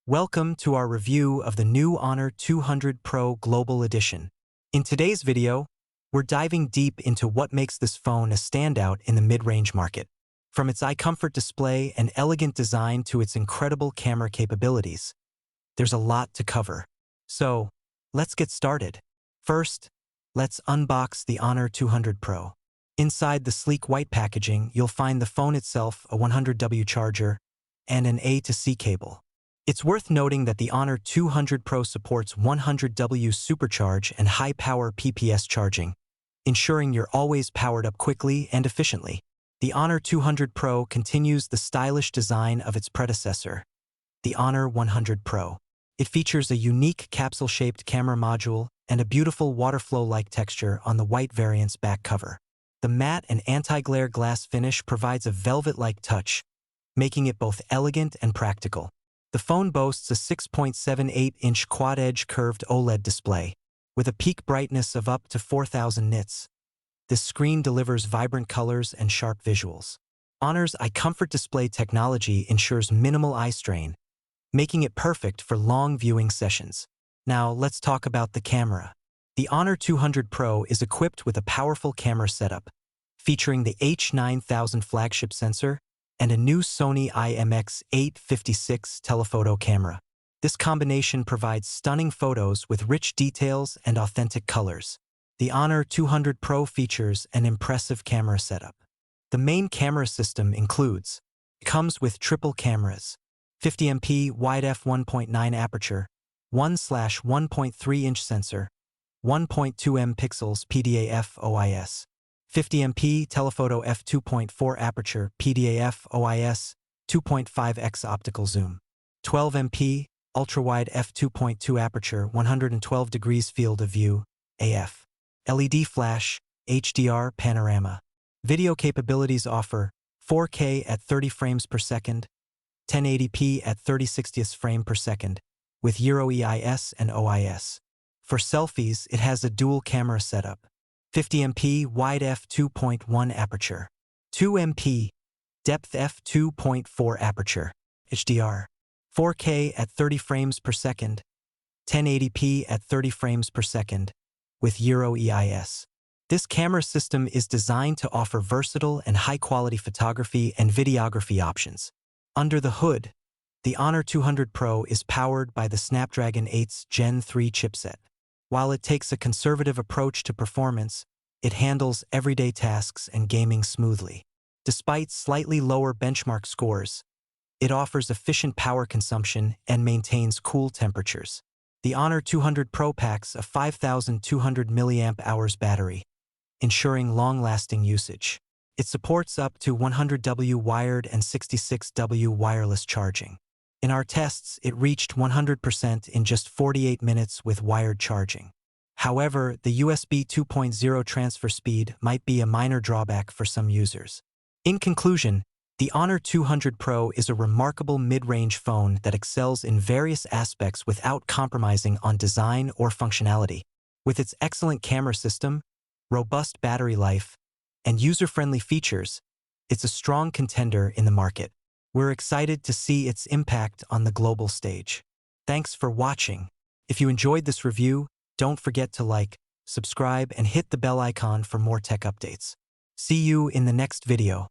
Welcome to our review of the new Honor 200 Pro Global Edition. In today's video, we're diving deep into what makes this phone a standout in the mid-range market. From its eye-comfort display and elegant design to its incredible camera capabilities, there's a lot to cover. So, let's get started. First, let's unbox the Honor 200 Pro. Inside the sleek white packaging, you'll find the phone itself, a 100W charger, and an A to C cable. It's worth noting that the Honor 200 Pro supports 100W supercharge and high-power PPS charging, ensuring you're always powered up quickly and efficiently. The Honor 200 Pro continues the stylish design of its predecessor, the Honor 100 Pro. It features a unique capsule-shaped camera module and a beautiful water-flow-like texture on the white variant's back cover. The matte and anti-glare glass finish provides a velvet-like touch, making it both elegant and practical. The phone boasts a 6.78-inch quad-edge curved OLED display, with a peak brightness of up to 4,000 nits. This screen delivers vibrant colors and sharp visuals. Honor's eye-comfort display technology ensures minimal eye strain, making it perfect for long viewing sessions. Now, let's talk about the camera. The Honor 200 Pro is equipped with a powerful camera setup, featuring the H9000 flagship sensor and a new Sony IMX856 telephoto camera. This combination provides stunning photos with rich details and authentic colors. The Honor 200 Pro features an impressive camera setup. The main camera system comes with triple cameras, 50MP wide f1.9 aperture, 1/1.3-inch sensor, 1.2 pixels PDAF OIS, 50MP telephoto f2.4 aperture PDAF OIS, 2.5x optical zoom, 12MP ultra-wide f2.2 aperture 112 degrees field of view AF, LED flash, HDR panorama. Video capabilities offer 4K at 30 frames per second, 1080p at 30/60th frame per second, with Euro EIS and OIS. For selfies, it has a dual camera setup, 50MP wide f2.1 aperture, 2MP depth f2.4 aperture, HDR, 4K at 30 frames per second, 1080p at 30 frames per second, with Euro EIS. This camera system is designed to offer versatile and high-quality photography and videography options. Under the hood, the Honor 200 Pro is powered by the Snapdragon 8's Gen 3 chipset. While it takes a conservative approach to performance, it handles everyday tasks and gaming smoothly. Despite slightly lower benchmark scores, it offers efficient power consumption and maintains cool temperatures. The Honor 200 Pro packs a 5,200 mAh battery, ensuring long-lasting usage. It supports up to 100W wired and 66W wireless charging. In our tests, it reached 100% in just 48 minutes with wired charging. However, the USB 2.0 transfer speed might be a minor drawback for some users. In conclusion, the Honor 200 Pro is a remarkable mid-range phone that excels in various aspects without compromising on design or functionality. With its excellent camera system, robust battery life, and user-friendly features, it's a strong contender in the market. We're excited to see its impact on the global stage. Thanks for watching. If you enjoyed this review, don't forget to like, subscribe, and hit the bell icon for more tech updates. See you in the next video.